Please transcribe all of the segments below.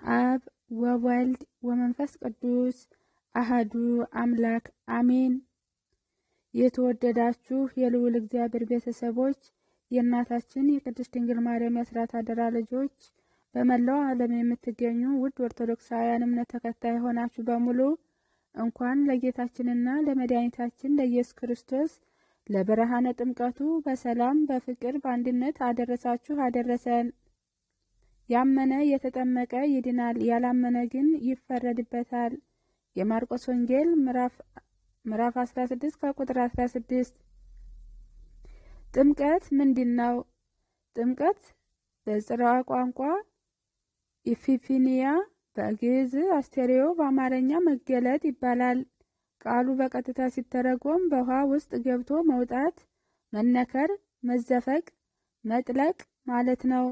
አብ ወወልድ ወመንፈስ ቅዱስ አሐዱ አምላክ አሜን። የተወደዳችሁ የልዑል እግዚአብሔር ቤተሰቦች፣ የእናታችን የቅድስት ድንግል ማርያም የአስራት አደራ ልጆች፣ በመላው ዓለም የምትገኙ ውድ ኦርቶዶክሳውያን እምነት ተከታይ ሆናችሁ በሙሉ እንኳን ለጌታችንና ለመድኃኒታችን ለኢየሱስ ክርስቶስ ለብርሃነ ጥምቀቱ በሰላም በፍቅር በአንድነት አደረሳችሁ አደረሰን። ያመነ የተጠመቀ ይድናል፣ ያላመነ ግን ይፈረድበታል። የማርቆስ ወንጌል ምዕራፍ 16 ከቁጥር 16። ጥምቀት ምንድነው? ጥምቀት በዕብራዊ ቋንቋ ኢፊፊኒያ፣ በግዕዝ አስተርእዮ፣ በአማርኛ መገለጥ ይባላል። ቃሉ በቀጥታ ሲተረጎም በውሃ ውስጥ ገብቶ መውጣት፣ መነከር፣ መዘፈቅ፣ መጥለቅ ማለት ነው።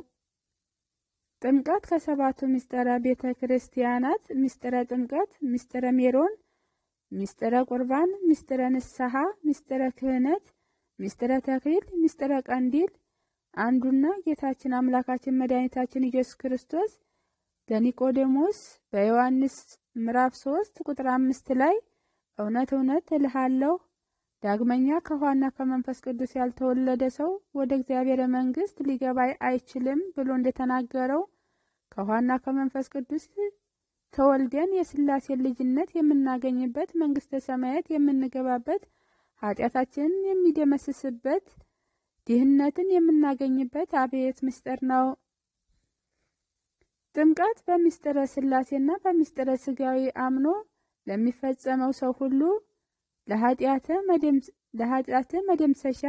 ጥምቀት ከሰባቱ ምስጢረ ቤተ ክርስቲያናት ምስጢረ ጥምቀት፣ ምስጢረ ሜሮን፣ ምስጢረ ቁርባን፣ ምስጢረ ንስሐ፣ ምስጢረ ክህነት፣ ምስጢረ ተክሊል፣ ምስጢረ ቀንዲል አንዱና ጌታችን አምላካችን መድኃኒታችን ኢየሱስ ክርስቶስ ለኒቆዲሞስ በዮሐንስ ምዕራፍ 3 ቁጥር 5 ላይ እውነት እውነት እልሃለሁ ዳግመኛ ከውሃና ከመንፈስ ቅዱስ ያልተወለደ ሰው ወደ እግዚአብሔር መንግሥት ሊገባ አይችልም ብሎ እንደተናገረው ከውሃና ከመንፈስ ቅዱስ ተወልደን የሥላሴን ልጅነት የምናገኝበት፣ መንግሥተ ሰማያት የምንገባበት፣ ኃጢአታችንን የሚደመስስበት፣ ድህነትን የምናገኝበት አብየት ምስጢር ነው። ጥምቀት በምስጢረ ሥላሴና በምስጢረ ሥጋዊ አምኖ ለሚፈጸመው ሰው ሁሉ ለኃጢአት መደምሰሻ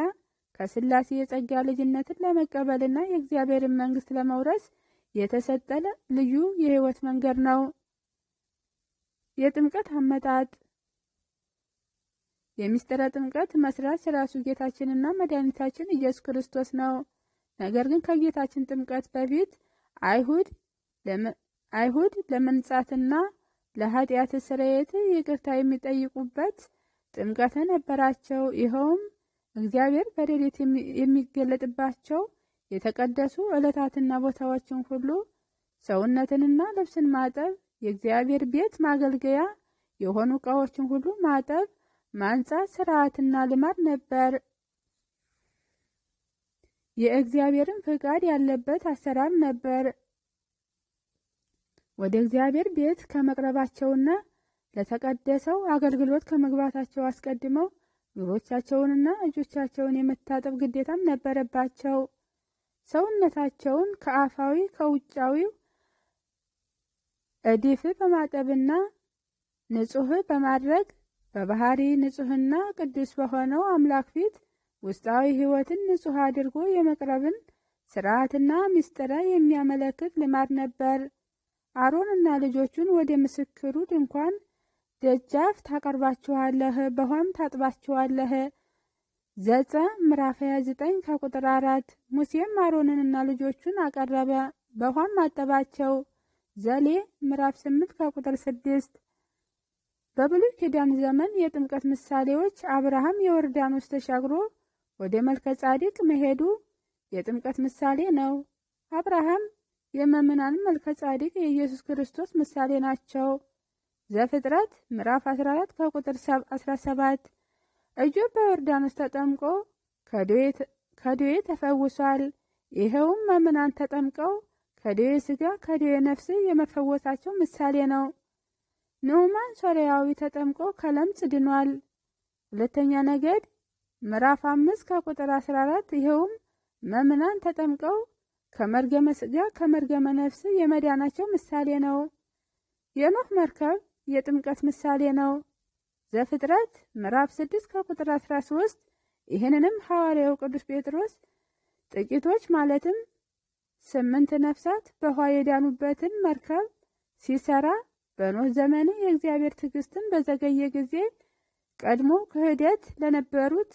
ከሥላሴ የጸጋ ልጅነትን ለመቀበልና የእግዚአብሔርን መንግሥት ለመውረስ የተሰጠ ልዩ የሕይወት መንገድ ነው። የጥምቀት አመጣጥ። የምስጢረ ጥምቀት መስራች ራሱ ጌታችንና መድኃኒታችን ኢየሱስ ክርስቶስ ነው። ነገር ግን ከጌታችን ጥምቀት በፊት አይሁድ ለመንጻትና ለኃጢአት ስርየት ይቅርታ የሚጠይቁበት ጥምቀት ነበራቸው። ይኸውም እግዚአብሔር በረድኤት የሚገለጥባቸው የተቀደሱ ዕለታትና ቦታዎችን ሁሉ ሰውነትንና ልብስን ማጠብ፣ የእግዚአብሔር ቤት ማገልገያ የሆኑ ዕቃዎችን ሁሉ ማጠብ፣ ማንጻት ሥርዓትና ልማድ ነበር። የእግዚአብሔርን ፍቃድ ያለበት አሰራር ነበር። ወደ እግዚአብሔር ቤት ከመቅረባቸውና ለተቀደሰው አገልግሎት ከመግባታቸው አስቀድመው እግሮቻቸውንና እጆቻቸውን የመታጠብ ግዴታም ነበረባቸው። ሰውነታቸውን ከአፋዊ ከውጫዊው እድፍ በማጠብና ንጹሕ በማድረግ በባህሪ ንጹሕና ቅዱስ በሆነው አምላክ ፊት ውስጣዊ ሕይወትን ንጹሕ አድርጎ የመቅረብን ሥርዓትና ምስጢር የሚያመለክት ልማድ ነበር። አሮንና ልጆቹን ወደ ምስክሩ ድንኳን ደጃፍ ታቀርባቸዋለህ፣ በውኃም ታጥባቸዋለህ። ዘጸአት ምዕራፍ 29 ከቁጥር 4። ሙሴም አሮንንና ልጆቹን አቀረበ፣ በውኃም አጠባቸው። ዘሌ ምዕራፍ 8 ከቁጥር 6። በብሉይ ኪዳን ዘመን የጥምቀት ምሳሌዎች አብርሃም የዮርዳኖስ ተሻግሮ ወደ መልከ ጻዲቅ መሄዱ የጥምቀት ምሳሌ ነው። አብርሃም የምእመናን መልከ ጻዲቅ የኢየሱስ ክርስቶስ ምሳሌ ናቸው። ዘፍጥረት ምዕራፍ 14 ከቁጥር 17። ኢዮብ በዮርዳኖስ ተጠምቆ ከደዌ ተፈውሷል። ይኸውም ምእመናን ተጠምቀው ከደዌ ሥጋ ከደዌ ነፍስ የመፈወሳቸው ምሳሌ ነው። ንዑማን ሶርያዊ ተጠምቆ ከለምጽ ድኗል። ሁለተኛ ነገድ ምዕራፍ 5 ከቁጥር 14። ይኸውም ምእመናን ተጠምቀው ከመርገመ ሥጋ ከመርገመ ነፍስ የመዳናቸው ምሳሌ ነው። የኖህ መርከብ የጥምቀት ምሳሌ ነው። ዘፍጥረት ምዕራፍ 6 ከቁጥር 13። ይህንንም ሐዋርያው ቅዱስ ጴጥሮስ ጥቂቶች ማለትም 8 ነፍሳት በውኃ የዳኑበትን መርከብ ሲሰራ በኖህ ዘመን የእግዚአብሔር ትዕግስትን በዘገየ ጊዜ ቀድሞ ክህደት ለነበሩት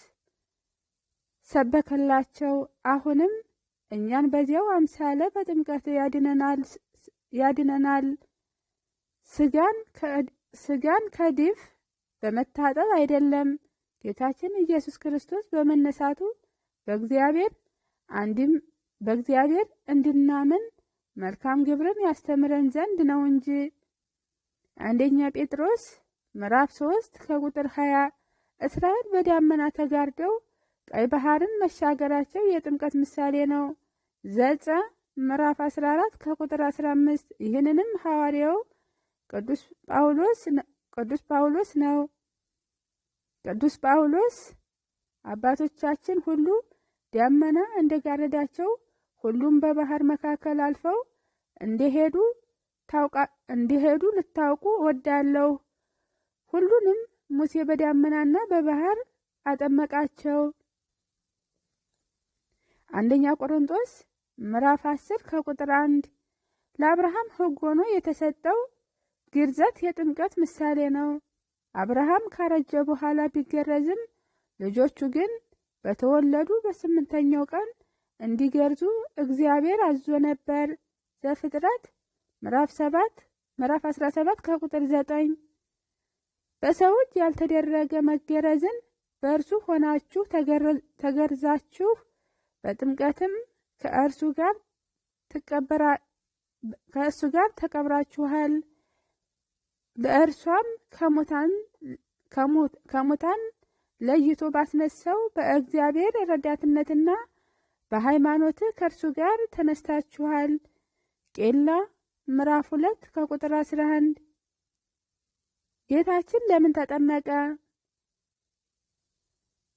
ሰበከላቸው። አሁንም እኛን በዚያው አምሳለ በጥምቀት ያድነናል። ስጋን ከድፍ በመታጠብ አይደለም። ጌታችን ኢየሱስ ክርስቶስ በመነሳቱ በእግዚአብሔር እንድናምን መልካም ግብርን ያስተምረን ዘንድ ነው እንጂ። አንደኛ ጴጥሮስ ምዕራፍ 3 ከቁጥር 20 እስራኤል በዳመና ተጋርደው ቀይ ባህርን መሻገራቸው የጥምቀት ምሳሌ ነው። ዘጸአት ምዕራፍ 14 ከቁጥር 15 ይህንንም ሐዋርያው ቅዱስ ጳውሎስ አባቶቻችን ሁሉ ዳመና እንደጋረዳቸው ሁሉም በባህር መካከል አልፈው እንደሄዱ ልታውቁ ወዳለው ሁሉንም ሙሴ በዳመናና በባህር አጠመቃቸው። አንደኛ ቆሮንቶስ ምዕራፍ 10 ከቁጥር 1 ለአብርሃም ሕግ ሆኖ የተሰጠው ግርዘት የጥምቀት ምሳሌ ነው። አብርሃም ካረጀ በኋላ ቢገረዝም ልጆቹ ግን በተወለዱ በ8ኛው ቀን እንዲገርዙ እግዚአብሔር አዞ ነበር። ዘፍጥረት ምዕራፍ 17 ከቁጥር 9 በሰው እጅ ያልተደረገ መገረዝን በእርሱ ሆናችሁ ተገርዛችሁ በጥምቀትም ከእርሱ ጋር ተቀብራችኋል። በእርሷም ከሙታን ለይቶ ባስነሳው በእግዚአብሔር ረዳትነትና በሃይማኖት ከእርሱ ጋር ተነስታችኋል። ቄላ ምዕራፍ 2 ከቁጥር 11 ጌታችን ለምን ተጠመቀ?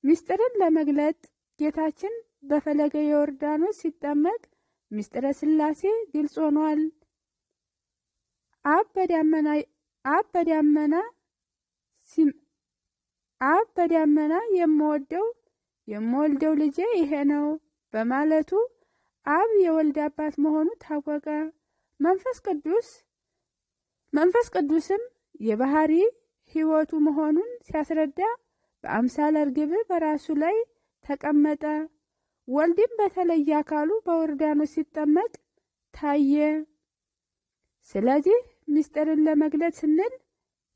ምስጢርን ለመግለጥ ጌታችን በፈለገ ዮርዳኖስ ሲጠመቅ ምስጢረ ሥላሴ ግልጽ ሆኗል። አብ በዳመና የምወልደው ልጄ ይሄ ነው በማለቱ አብ የወልድ አባት መሆኑ ታወቀ። መንፈስ ቅዱስም የባህሪ ሕይወቱ መሆኑን ሲያስረዳ በአምሳለ ርግብ በራሱ ላይ ተቀመጠ። ወልድም በተለየ አካሉ በዮርዳኖስ ሲጠመቅ ታየ። ስለዚህ ምስጢርን ለመግለጽ ስንል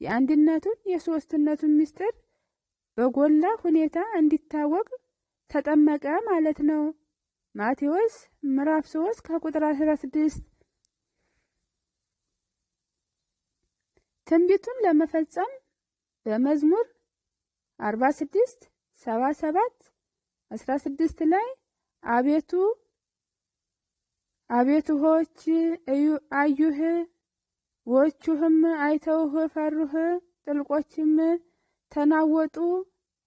የአንድነቱን የሶስትነቱን ምስጢር በጎላ ሁኔታ እንዲታወቅ ተጠመቀ ማለት ነው። ማቴዎስ ምዕራፍ 3 ከቁጥር 16 ትንቢቱን ለመፈጸም በመዝሙር 46 77 16 ላይ አቤቱ ሆች አዩህ፣ ውኆችህም አይተውህ ፈሩህ፣ ጥልቆችም ተናወጡ፣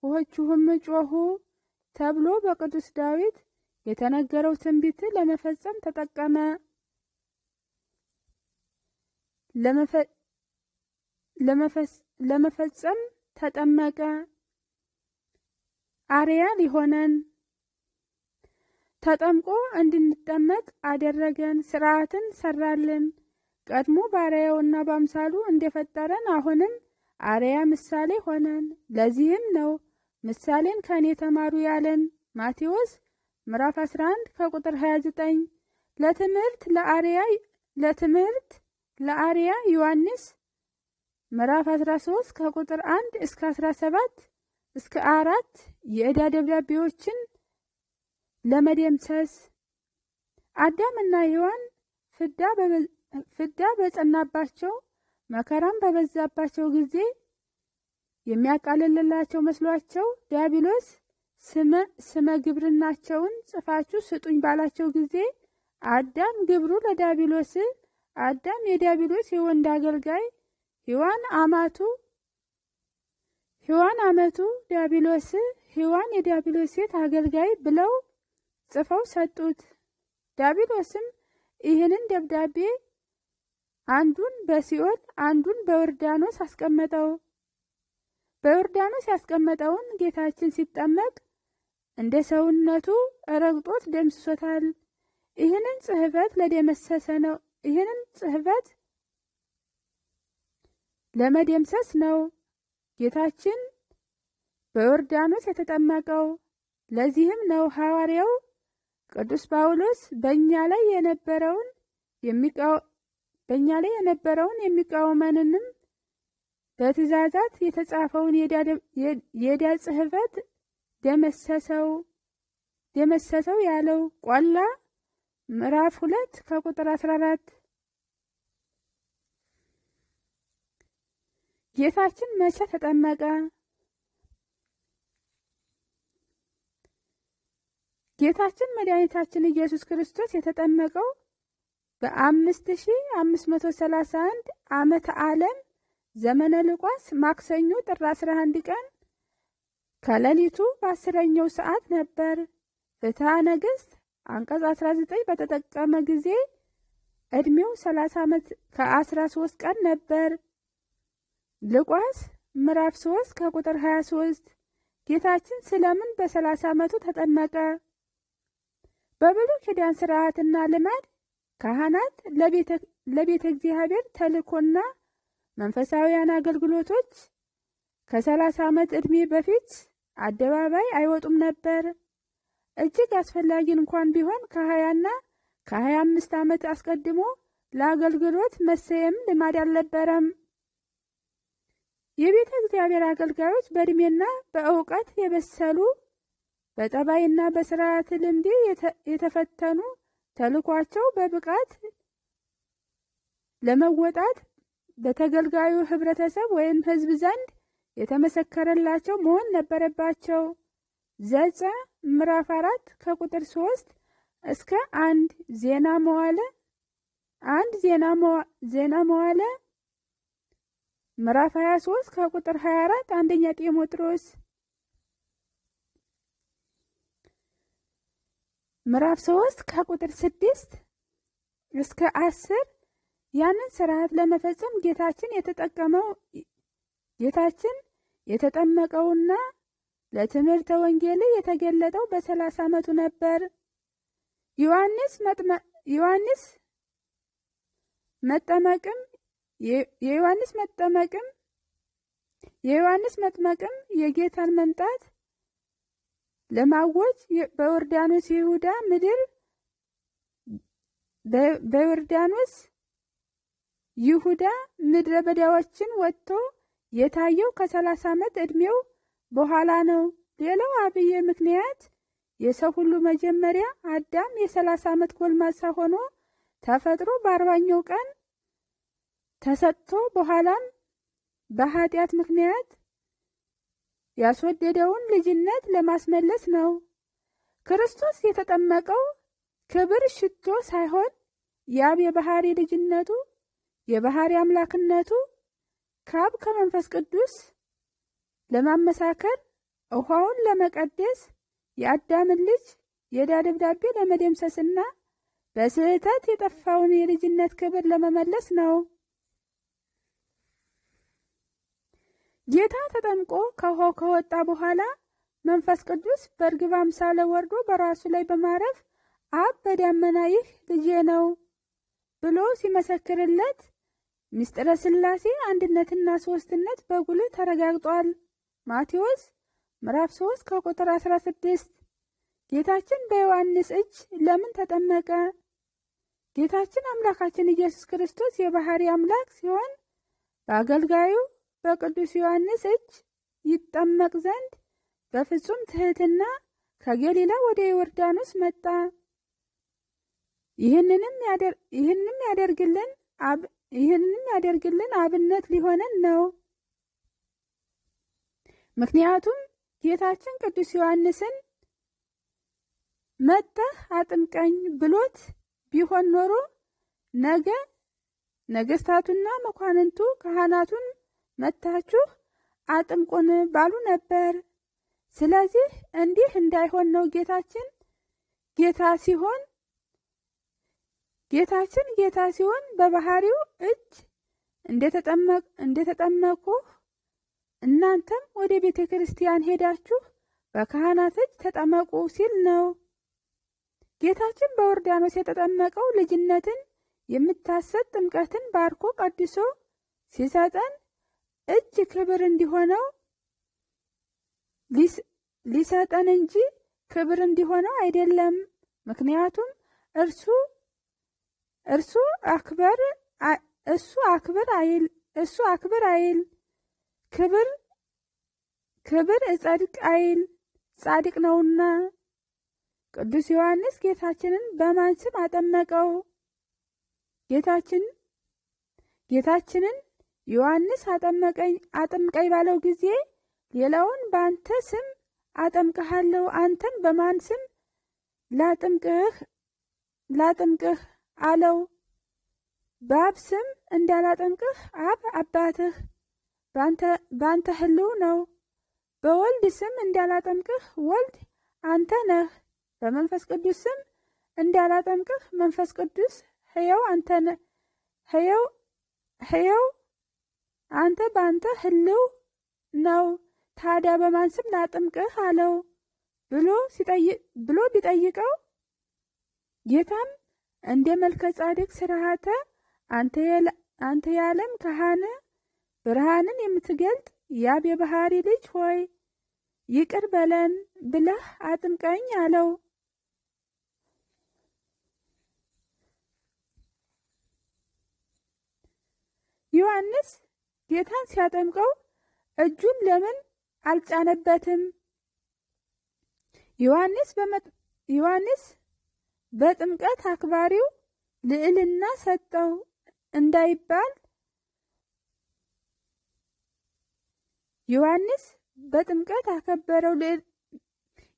ውኆችህም ጮኹ ተብሎ በቅዱስ ዳዊት የተነገረው ትንቢት ለመፈጸም ተጠቀመ። ለመፈጸም ተጠመቀ። አርያ ሊሆነን ተጠምቆ እንድንጠመቅ አደረገን። ሥርዓትን ሰራልን። ቀድሞ በአርያውና በአምሳሉ እንደፈጠረን አሁንም አርያ ምሳሌ ሆነን። ለዚህም ነው ምሳሌን ከኔ ተማሩ ያለን። ማቴዎስ ምዕራፍ 11 ከቁጥር 29 ለትምህርት ለአርያ ዮሐንስ ምዕራፍ 13 ከቁጥር 1 እስከ 17 እስከ 4 የዕዳ ደብዳቤዎችን ለመደምሰስ አዳምና ሔዋን ፍዳ በጸናባቸው መከራም በበዛባቸው ጊዜ የሚያቃልልላቸው መስሏቸው ዲያብሎስ ስመ ግብርናቸውን ጽፋችሁ ስጡኝ ባላቸው ጊዜ አዳም ግብሩ ለዲያብሎስ፣ አዳም የዲያብሎስ የወንድ አገልጋይ፣ ሔዋን አመቱ ዲያብሎስ፣ ሔዋን የዲያብሎስ ሴት አገልጋይ ብለው ጽፈው ሰጡት። ዲያብሎስም ይህንን ደብዳቤ አንዱን በሲኦል አንዱን በዮርዳኖስ አስቀመጠው። በዮርዳኖስ ያስቀመጠውን ጌታችን ሲጠመቅ እንደ ሰውነቱ ረግጦት ደምስሶታል። ይህንን ጽሕፈት ለደመሰሰ ነው። ይህንን ጽሕፈት ለመደምሰስ ነው ጌታችን በዮርዳኖስ የተጠመቀው። ለዚህም ነው ሐዋርያው ቅዱስ ጳውሎስ በእኛ ላይ የነበረውን የሚቃወመንንም በትእዛዛት የተጻፈውን የዕዳ ጽሕፈት ደመሰሰው ያለው። ቆላ ምዕራፍ 2 ከቁጥር 14 ጌታችን መቼ ተጠመቀ? ጌታችን መድኃኒታችን ኢየሱስ ክርስቶስ የተጠመቀው በ5531 ዓመተ ዓለም ዘመነ ሉቃስ ማክሰኞ ጥር 11 ቀን ከሌሊቱ በ10ኛው ሰዓት ነበር። ፍትሐ ነገሥት አንቀጽ 19 በተጠቀመ ጊዜ ዕድሜው 30 ዓመት ከ13 ቀን ነበር። ሉቃስ ምዕራፍ 3 ከቁጥር 23 ጌታችን ስለምን በ30 ዓመቱ ተጠመቀ? በብሉይ ኪዳን ሥርዓትና ልማድ ካህናት ለቤተ እግዚአብሔር ተልእኮና መንፈሳዊያን አገልግሎቶች ከ30 ዓመት ዕድሜ በፊት አደባባይ አይወጡም ነበር። እጅግ አስፈላጊ እንኳን ቢሆን ከ20ና ከ25 ዓመት አስቀድሞ ለአገልግሎት መሰየም ልማድ አልነበረም። የቤተ እግዚአብሔር አገልጋዮች በዕድሜና በእውቀት የበሰሉ በጠባይና በሥርዓት ልምድ የተፈተኑ ተልኳቸው በብቃት ለመወጣት በተገልጋዩ ህብረተሰብ ወይም ሕዝብ ዘንድ የተመሰከረላቸው መሆን ነበረባቸው። ዘጸአት ምዕራፍ 4 ከቁጥር 3 እስከ 1 ዜና መዋዕል ምዕራፍ 23 ከቁጥር 24 አንደኛ ጢሞቴዎስ ምዕራፍ 3 ከቁጥር 6 እስከ 10 ያንን ሥርዓት ለመፈጸም ጌታችን የተጠመቀውና ለትምህርተ ወንጌል የተገለጠው በ30 ዓመቱ ነበር። የዮሐንስ መጥመቅም የጌታን መምጣት ለማወጅ በዮርዳኖስ ይሁዳ ምድር ይሁዳ ምድረ በዳዎችን ወጥቶ የታየው ከ30 ዓመት ዕድሜው በኋላ ነው። ሌላው አብይ ምክንያት የሰው ሁሉ መጀመሪያ አዳም የ30 ዓመት ጎልማሳ ሆኖ ተፈጥሮ በ40ኛው ቀን ተሰጥቶ በኋላም በኃጢአት ምክንያት ያስወደደውን ልጅነት ለማስመለስ ነው። ክርስቶስ የተጠመቀው ክብር ሽቶ ሳይሆን የአብ የባህሪ ልጅነቱ የባህሪ አምላክነቱ ከአብ ከመንፈስ ቅዱስ ለማመሳከር ውሃውን ለመቀደስ የአዳምን ልጅ የዕዳ ደብዳቤ ለመደምሰስና በስህተት የጠፋውን የልጅነት ክብር ለመመለስ ነው። ጌታ ተጠምቆ ከውሃው ከወጣ በኋላ መንፈስ ቅዱስ በርግብ አምሳለ ወርዶ በራሱ ላይ በማረፍ አብ በደመና ይህ ልጄ ነው ብሎ ሲመሰክርለት ምስጢረ ሥላሴ አንድነትና ሦስትነት በጉልህ ተረጋግጧል። ማቴዎስ ምዕራፍ 3 ከቁጥር 16 ጌታችን በዮሐንስ እጅ ለምን ተጠመቀ? ጌታችን አምላካችን ኢየሱስ ክርስቶስ የባህሪ አምላክ ሲሆን በአገልጋዩ በቅዱስ ዮሐንስ እጅ ይጠመቅ ዘንድ በፍጹም ትሕትና ከገሊላ ወደ ዮርዳኖስ መጣ። ይህንንም ያደርግልን አብነት ሊሆነን ነው። ምክንያቱም ጌታችን ቅዱስ ዮሐንስን መጥተህ አጥምቀኝ ብሎት ቢሆን ኖሮ ነገ ነገስታቱና መኳንንቱ ካህናቱን መጥታችሁ አጥምቁን ባሉ ነበር። ስለዚህ እንዲህ እንዳይሆን ነው ጌታችን ጌታ ሲሆን በባህሪው እጅ እንደተጠመቁ እናንተም ወደ ቤተ ክርስቲያን ሄዳችሁ በካህናት እጅ ተጠመቁ ሲል ነው። ጌታችን በዮርዳኖስ የተጠመቀው ልጅነትን የምታሰጥ ጥምቀትን ባርኮ ቀድሶ ሲሰጠን እጅ ክብር እንዲሆነው ሊሰጠን እንጂ ክብር እንዲሆነው አይደለም። ምክንያቱም እርሱ አክብር አይል ክብር እጸድቅ አይል ጻድቅ ነውና። ቅዱስ ዮሐንስ ጌታችንን በማን ስም አጠመቀው? ጌታችንን ዮሐንስ አጠምቀኝ ባለው ጊዜ ሌላውን በአንተ ስም አጠምቅሃለሁ፣ አንተን በማን ስም ላጥምቅህ አለው? በአብ ስም እንዳላጠምቅህ አብ አባትህ በአንተ ሕልው ነው። በወልድ ስም እንዳላጠምቅህ ወልድ አንተ ነህ። በመንፈስ ቅዱስ ስም እንዳላጠምቅህ መንፈስ ቅዱስ ሕያው አንተ በአንተ ሕልው ነው። ታዲያ በማን ስም ላጥምቅህ አለው ብሎ ቢጠይቀው ጌታም እንደ መልከ ጻድቅ ስርዓተ አንተ የዓለም ካህን ብርሃንን የምትገልጥ የአብ የባህሪ ልጅ ሆይ ይቅር በለን ብለህ አጥምቀኝ አለው። ዮሐንስ ጌታን ሲያጠምቀው እጁን ለምን አልጫነበትም? ዮሐንስ በጥምቀት አክባሪው ልዕልና ሰጠው እንዳይባል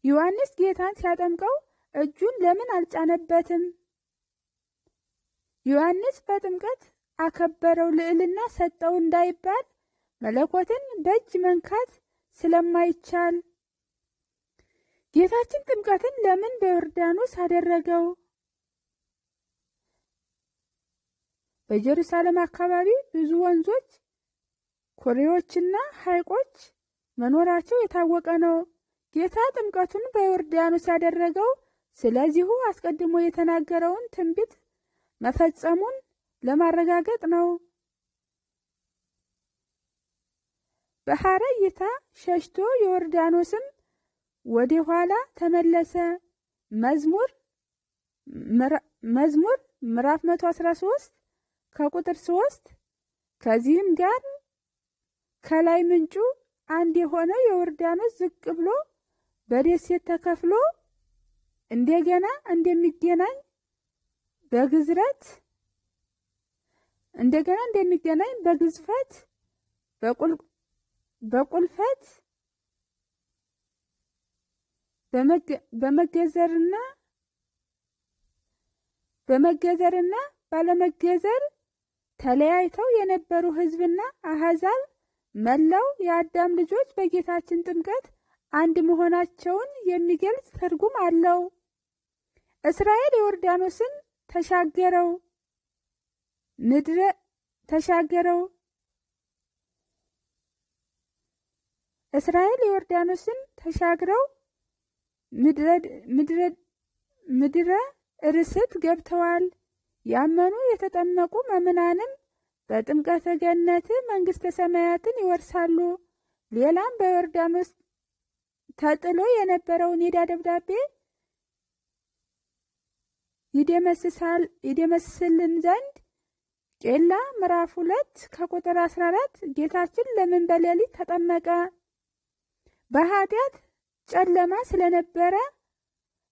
ዮሐንስ ጌታን ሲያጠምቀው እጁን ለምን አልጫነበትም? ዮሐንስ በጥምቀት አከበረው ልዕልና ሰጠው እንዳይባል መለኮትን በእጅ መንካት ስለማይቻል። ጌታችን ጥምቀትን ለምን በዮርዳኖስ አደረገው? በኢየሩሳሌም አካባቢ ብዙ ወንዞች፣ ኩሬዎችና ሐይቆች መኖራቸው የታወቀ ነው። ጌታ ጥምቀቱን በዮርዳኖስ ያደረገው ስለዚሁ አስቀድሞ የተናገረውን ትንቢት መፈጸሙን ለማረጋገጥ ነው። በሐረ እይታ ሸሽቶ ዮርዳኖስም ወደ ኋላ ተመለሰ። መዝሙር ምዕራፍ 113 ከቁጥር 3። ከዚህም ጋር ከላይ ምንጩ አንድ የሆነው ዮርዳኖስ ዝቅ ብሎ በደሴት ተከፍሎ እንደገና እንደሚገናኝ በግዝፈት በቁልፈት በመገዘርና ባለመገዘር ተለያይተው የነበሩ ሕዝብና አሕዛብ መላው የአዳም ልጆች በጌታችን ጥምቀት አንድ መሆናቸውን የሚገልጽ ትርጉም አለው። እስራኤል ዮርዳኖስን ተሻገረው እስራኤል ዮርዳኖስን ተሻግረው ምድረ ርስት ገብተዋል። ያመኑ የተጠመቁ ምእመናንም በጥምቀተ ገነት መንግሥተ ሰማያትን ይወርሳሉ። ሌላም በዮርዳኖስ ተጥሎ የነበረውን የዕዳ ደብዳቤ ይደመስስልን ዘንድ ቄላ ምዕራፍ 2 ከቁጥር 14 ጌታችን ለምን በሌሊት ተጠመቀ? በኃጢአት ጨለማ ስለነበረ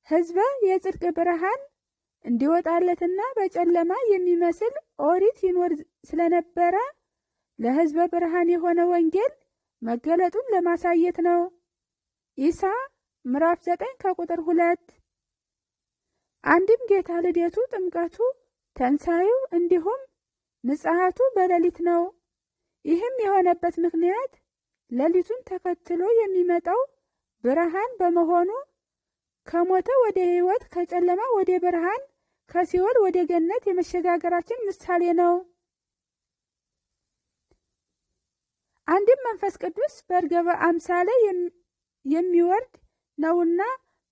ሕዝበ የጽድቅ ብርሃን እንዲወጣለትና በጨለማ የሚመስል ኦሪት ይኖር ስለነበረ ለሕዝበ ብርሃን የሆነ ወንጌል መገለጡን ለማሳየት ነው። ኢሳ ምዕራፍ 9 ከቁጥር 2። አንድም ጌታ ልደቱ፣ ጥምቀቱ፣ ተንሳኤው እንዲሁም ንጽሐቱ በሌሊት ነው። ይህም የሆነበት ምክንያት ሌሊቱን ተከትሎ የሚመጣው ብርሃን በመሆኑ ከሞተ ወደ ሕይወት፣ ከጨለማ ወደ ብርሃን፣ ከሲኦል ወደ ገነት የመሸጋገራችን ምሳሌ ነው። አንድም መንፈስ ቅዱስ በርግብ አምሳለ የሚወርድ ነውና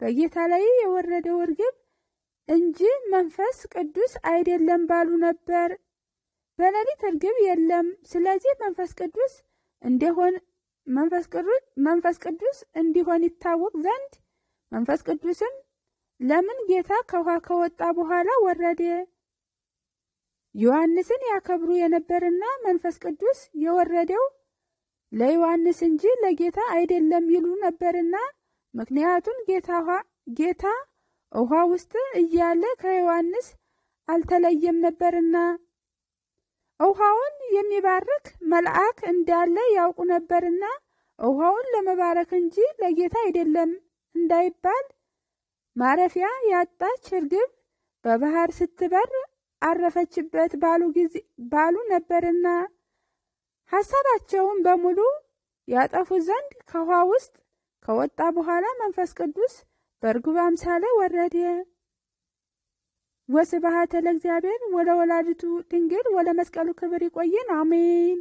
በጌታ ላይ የወረደው እርግብ እንጂ መንፈስ ቅዱስ አይደለም ባሉ ነበር። በሌሊት እርግብ የለም። ስለዚህ መንፈስ ቅዱስ እንዲሆን ይታወቅ ዘንድ መንፈስ ቅዱስም ለምን ጌታ ከውሃ ከወጣ በኋላ ወረደ? ዮሐንስን ያከብሩ የነበርና መንፈስ ቅዱስ የወረደው ለዮሐንስ እንጂ ለጌታ አይደለም ይሉ ነበርና፣ ምክንያቱም ጌታ ውሃ ውስጥ እያለ ከዮሐንስ አልተለየም ነበርና ውሃውን የሚባርክ መልአክ እንዳለ ያውቁ ነበርና ውሃውን ለመባረክ እንጂ ለጌታ አይደለም እንዳይባል ማረፊያ ያጣች እርግብ በባህር ስትበር አረፈችበት ባሉ ነበርና ሐሳባቸውን በሙሉ ያጠፉ ዘንድ ከውሃ ውስጥ ከወጣ በኋላ መንፈስ ቅዱስ በርግብ አምሳለ ወረደ። ወስብሐት ለእግዚአብሔር ወለወላዲቱ ድንግል ወለመስቀሉ ክብር። ይቆየን። አሜን።